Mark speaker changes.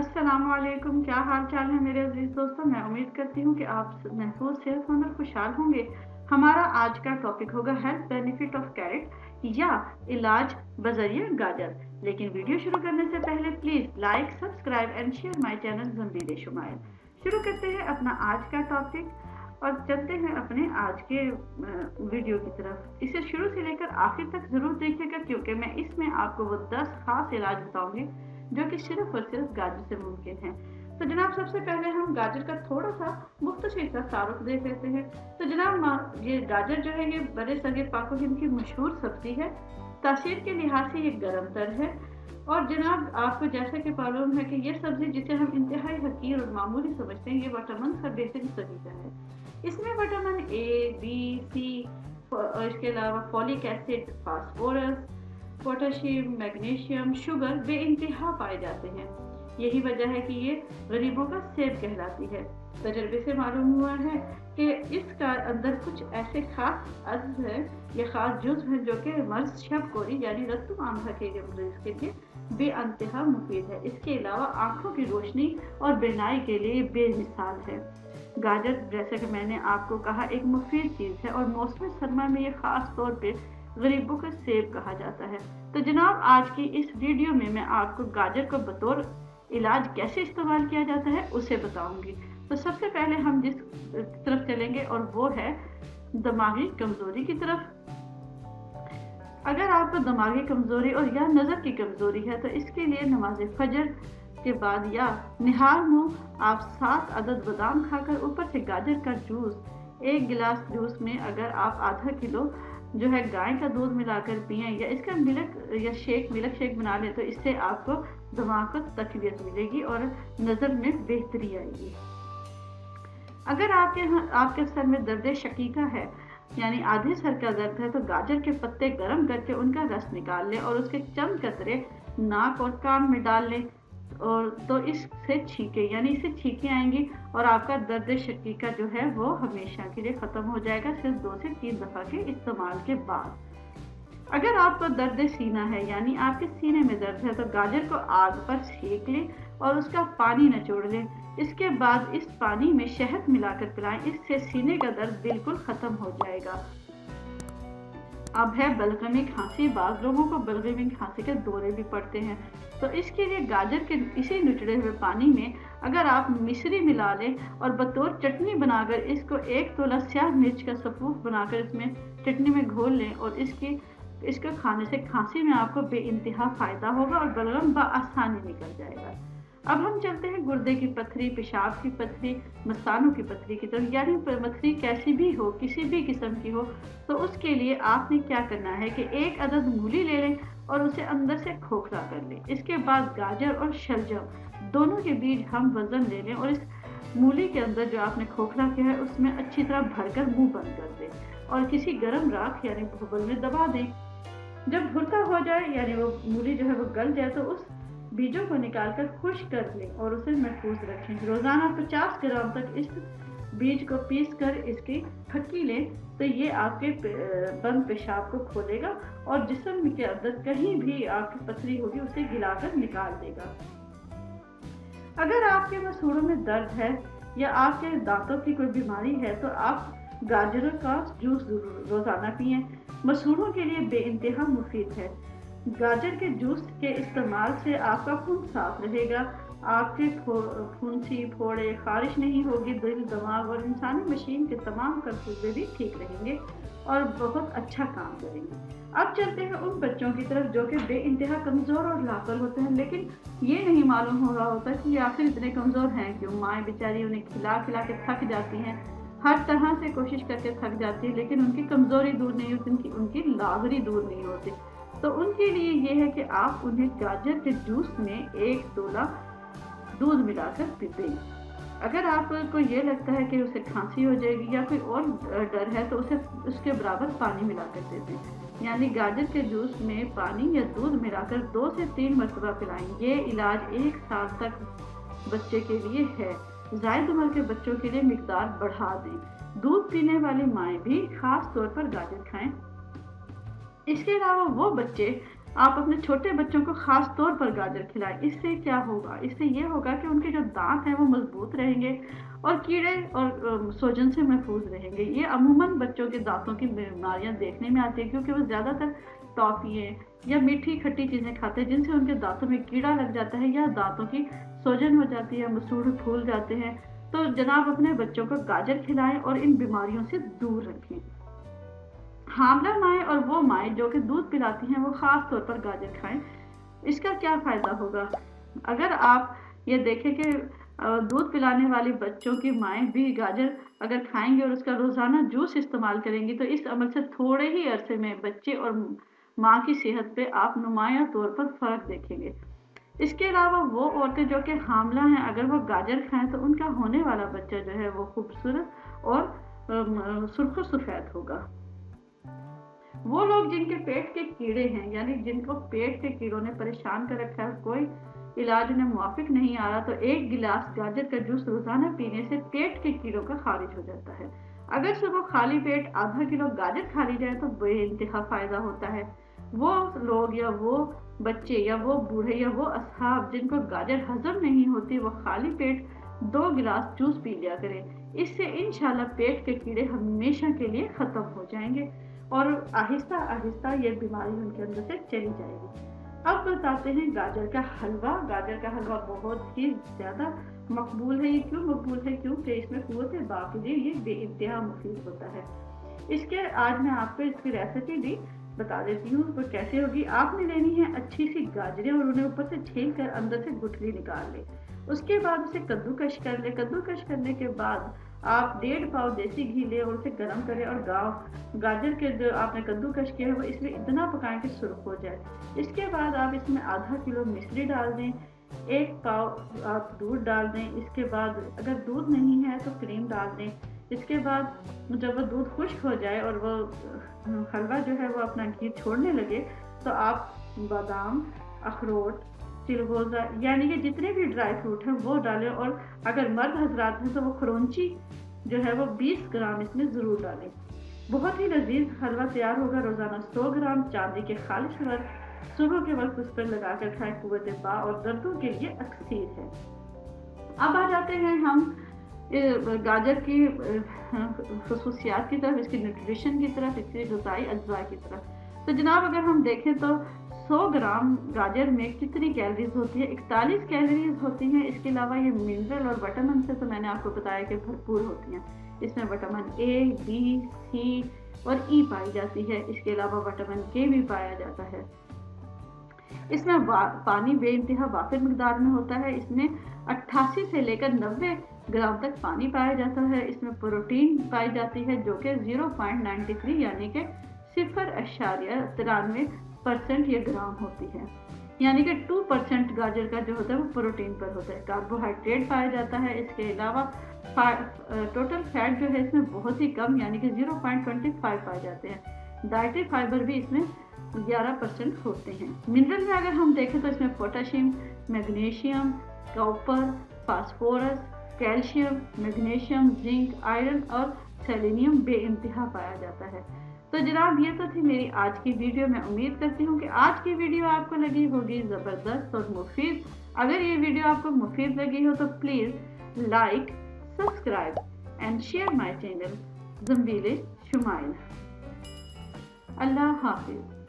Speaker 1: अस्सलामुअलैकुम, क्या हाल चाल है मेरे अजीज दोस्तों। मैं उम्मीद करती हूँ कि आप महफूज, सेहतमंद और खुशहाल होंगे। हमारा आज का टॉपिक होगा हेल्थ बेनिफिट ऑफ कैरेट या इलाज बजरिया गाजर। लेकिन वीडियो शुरू करने से पहले please like, subscribe and share my channel Zambeer Shumail. शुरू करते हैं अपना आज का टॉपिक और चलते हैं अपने आज के वीडियो की तरफ। इसे शुरू से लेकर आखिर तक जरूर देखिएगा, क्योंकि मैं इसमें आपको वो 10 खास इलाज बताऊंगी जो कि सिर्फ और सिर्फ गाजर से मुमकिन है। तो जनाब, सबसे पहले हम गाजर का थोड़ा सा मुख्तसर सा तारुफ देख लेते हैं। तो जनाब, ये गाजर जो है ये बड़े सगीर पाको हिंद की मशहूर सब्जी है। तासीर के लिहाज से ये गर्म तर है। और जनाब, आपको जैसा कि मालूम है कि ये सब्जी जिसे हम इंतहाई हकीर और मामूली समझते हैं, ये विटामिन का बेहतरीन सरीका है। इसमें विटामिन ए, बी, सी और इसके अलावा folic acid, phosphorus, potassium, magnesium, sugar बेइंतहा पाए जाते हैं। यही वजह है कि ये गरीबों का सेब कहलाती है। तजर्बे से मालूम हुआ है कि इसका अंदर कुछ ऐसे खास अज़्ज़ हैं या खास जुज़्व हैं जो कि मर्ज़ शबकोरी यानी रत्तु आंधा के मरीज़ के लिए बेइंतहा मुफीद है। इसके अलावा आंखों की रोशनी और बीनाई के लिए बेमिसाल है। गाजर, जैसे कि मैंने आपको कहा, एक मुफीद चीज़ है और मौसम सरमा में ये खास तौर पे गरीबों का सेब कहा जाता है। तो जनाब, आज की इस वीडियो में मैं आपको गाजर को बतौर इलाज कैसे इस्तेमाल किया जाता है उसे बताऊंगी। तो सबसे पहले हम जिस तरफ चलेंगे और वो है दिमागी कमजोरी की तरफ। अगर आपको दिमागी कमजोरी और या नज़र की कमजोरी है तो इसके लिए नमाज फजर के बाद या निहार मुंह आप 7 अदद बादाम खाकर ऊपर से गाजर का जूस, 1 गिलास जूस में अगर आप आधा किलो जो है गाय का दूध मिलाकर पिएं या इसका मिल्क शेक बना लें, तो इससे आपको दिमाग को तकवीत मिलेगी और नज़र में बेहतरी आएगी। अगर आपके सर में दर्द शकीका है यानी आधे सर का दर्द है, तो गाजर के पत्ते गर्म करके उनका रस निकाल लें और उसके चंद कतरे नाक और कान में डाल लें और तो इससे छींकें आएंगी और आपका दर्द शकीका जो है वो हमेशा के लिए ख़त्म हो जाएगा, सिर्फ 2 से 3 दफ़ा के इस्तेमाल के बाद। अगर आपको दर्द सीना है यानी आपके सीने में दर्द है, तो गाजर को आग पर सेक लें और उसका पानी निचोड़ लें। इसके बाद इस पानी में शहद मिलाकर पिलाएं, इससे सीने का दर्द बिल्कुल ख़त्म हो जाएगा। अब है बलगमी खांसी। बाज़ लोगों को बलगमी खांसी के दौरे भी पड़ते हैं, तो इसके लिए गाजर के इसी निचड़े हुए पानी में अगर आप मिश्री मिला लें और बतौर चटनी बनाकर इसको 1 तोला स्याह मिर्च का सफूफ बनाकर इसमें चटनी में घोल लें और इसको खाने से खांसी में आपको बेइंतहा फ़ायदा होगा और बलगम बआसानी निकल जाएगा। अब हम चलते हैं गुर्दे की पथरी, पेशाब की पथरी, मसानों की पथरी की तरफ। यानी पथरी कैसी भी हो, किसी भी किस्म की हो, तो उसके लिए आपने क्या करना है कि 1 अदद मूली ले लें और उसे अंदर से खोखला कर लें। इसके बाद गाजर और शलजम दोनों के बीच हम वजन ले लें और इस मूली के अंदर जो आपने खोखला किया है उसमें अच्छी तरह भरकर मुंह बंद कर दें और किसी गर्म राख यानी भूबल में दबा दें। जब भुरका हो जाए यानी वो मूली जो है वो गल जाए, तो उस बीजों को निकालकर खुश्क कर लें और उसे महफूज रखें। रोजाना 50 ग्राम तक इस बीज को पीस कर इसकी फक्की लें, तो ये आपके बंद पेशाब को खोलेगा और जिस्म के अंदर कहीं भी आपकी पथरी होगी उसे गिलाकर निकाल देगा। अगर आपके मसूड़ों में दर्द है या आपके दांतों की कोई बीमारी है, तो आप गाजरों का जूस रोजाना पिएं। मसूड़ों के लिए बेइंतहा मुफीद है। गाजर के जूस के इस्तेमाल से आपका खून साफ रहेगा, आपके फुंसी, फोड़े, खारिश नहीं होगी, दिल, दिमाग और इंसानी मशीन के तमाम करतूते भी ठीक रहेंगे और बहुत अच्छा काम करेंगे। अब चलते हैं उन बच्चों की तरफ जो कि बेइंतहा कमज़ोर और लापर होते हैं, लेकिन ये नहीं मालूम हो रहा होता कि आखिर इतने कमज़ोर हैं क्यों। माएँ बेचारी उन्हें खिला खिला के थक जाती हैं, हर तरह से कोशिश करके थक जाती है, लेकिन उनकी कमज़ोरी दूर नहीं होती, उनकी लागरी दूर नहीं होती। तो उनके लिए ये है कि आप उन्हें गाजर के जूस में 1 तोला दूध मिलाकर दें। अगर आपको ये लगता है कि उसे खांसी हो जाएगी या कोई और डर है, तो उसे उसके बराबर पानी मिलाकर दे दें। यानी गाजर के जूस में पानी या दूध मिलाकर 2 से 3 मरतबा पिलाएं। ये इलाज 1 साल तक बच्चे के लिए है। ज़ायद उम्र के बच्चों के लिए मिकदार बढ़ा दें। दूध पीने वाली माएँ भी खास तौर पर गाजर खाएं। इसके अलावा वो बच्चे आप अपने छोटे बच्चों को खास तौर पर गाजर खिलाएं। इससे क्या होगा, इससे ये होगा कि उनके जो दांत हैं वो मजबूत रहेंगे और कीड़े और सोजन से महफूज रहेंगे। ये अमूमन बच्चों के दांतों की बीमारियां देखने में आती है क्योंकि वो ज़्यादातर टॉफियाँ या मीठी खट्टी चीज़ें खाते हैं जिनसे उनके दांतों में कीड़ा लग जाता है या दांतों की सोजन हो जाती है, मसूड़ फूल जाते हैं। तो जनाब अपने बच्चों को गाजर खिलाएं और इन बीमारियों से दूर रखें। हामला माएँ और वो माएँ जो कि दूध पिलाती हैं वो ख़ास तौर पर गाजर खाएं। इसका क्या फ़ायदा होगा, अगर आप ये देखें कि दूध पिलाने वाली बच्चों की माएँ भी गाजर अगर खाएंगी और उसका रोज़ाना जूस इस्तेमाल करेंगी तो इस अमल से थोड़े ही अरसे में बच्चे और माँ की सेहत पे आप नुमायां तौर पर फ़र्क देखेंगे। इसके अलावा वो औरतें जो कि हामला हैं अगर वो गाजर खाएं तो उनका होने वाला बच्चा जो है वो खूबसूरत और सुर्ख सफ़ेद होगा। वो लोग जिनके पेट के कीड़े हैं, यानी जिनको पेट के कीड़ों ने परेशान कर रखा है, कोई इलाज उन्हें मुवाफिक नहीं आ रहा, तो एक गिलास गाजर का जूस रोजाना पीने से पेट के कीड़ों का खारिज हो जाता है। अगर सुबह खाली पेट आधा किलो गाजर खा ली जाए तो बेइंतहा फायदा होता है। वो लोग या वो बच्चे या वो बूढ़े या वो असहाब जिनको गाजर हजम नहीं होती वो खाली पेट 2 गिलास जूस पी लिया करें। इससे इंशाल्लाह पेट के कीड़े हमेशा के लिए खत्म हो जाएंगे और आहिस्ता आहिस्ता ये बीमारी उनके अंदर से चली जाएगी। अब बताते हैं गाजर का हलवा। गाजर का हलवा बहुत ही ज़्यादा मकबूल है। ये क्यों मकबूल है? क्योंकि इसमें क़ुव्वत बाक़ी ये बेइंतहा मुफीद होता है। इसके आज मैं आपको इसकी रेसिपी भी बता देती हूँ वो कैसे होगी। आपने लेनी है अच्छी सी गाजरें और उन्हें ऊपर से छील कर अंदर से गुठली निकाल ले। उसके बाद उसे कद्दूकश कर ले। कद्दूकश करने के बाद आप 1.5 पाव देसी घी ले और उसे गर्म करें और गाजर के जो आपने कद्दूकश किया है वो इसमें इतना पकाएं कि सुर्ख हो जाए। इसके बाद आप इसमें आधा किलो मिश्री डाल दें, 1 पाव आप दूध डाल दें। इसके बाद अगर दूध नहीं है तो क्रीम डाल दें। इसके बाद जब वो दूध खुश्क हो जाए और वो हलवा जो है वो अपना घी छोड़ने लगे तो आप बादाम, अखरोट, चिलगोज़ा यानी कि जितने भी ड्राई फ्रूट हैं वो डालें और अगर मर्द हजरात हैं तो वो खरोंची जो है वो 20 ग्राम इसमें ज़रूर डालें। बहुत ही लजीज हलवा तैयार होगा। रोज़ाना 100 ग्राम चांदी के खालिश वर्क सुबह के वक्त उस पर लगा कर खाएं। क़ुव्वत बा और दर्दों के लिए अक्सीर है। अब आ जाते हैं हम गाजर की खसूसियात की तरफ, इसकी न्यूट्रिशन की तरफ, इसके ग़िज़ाई अज्जा की तरफ। तो जनाब अगर हम देखें तो 100 ग्राम गाजर में कितनी कैलोरीज होती है? 41 कैलोरीज होती हैं। इसके अलावा ये मिनरल और विटामिन से तो मैंने आपको बताया कि भरपूर होती हैं। इसमें विटामिन ए, बी, सी और ई पाई जाती है। इसके अलावा विटामिन के भी पाया जाता है। इसमें पानी बेइंतहा वाफिर मिकदार में होता है। इसमें 88 से लेकर 90 ग्राम तक पानी पाया जाता है। इसमें प्रोटीन पाई जाती है जो कि 0.93 यानी कि 0.93% ये ग्राम होती है, यानी कि 2% गाजर का जो होता है वो प्रोटीन पर होता है। कार्बोहाइड्रेट पाया जाता है। इसके अलावा टोटल फैट जो है इसमें बहुत ही कम यानी कि 0.25 पाए जाते हैं। डाइटरी फाइबर भी इसमें 11% होते हैं। मिनरल में अगर हम देखें तो इसमें potassium, magnesium, copper, phosphorus, calcium, magnesium, zinc, iron और सेलेनियम बेइंतहा पाया जाता है। तो जनाब ये तो थी मेरी आज की वीडियो। मैं उम्मीद करती हूँ कि आज की वीडियो आपको लगी होगी ज़बरदस्त और मुफीद। अगर ये वीडियो आपको मुफीद लगी हो तो please like, subscribe and share my channel Zambeel Shumail. अल्लाह हाफिज़।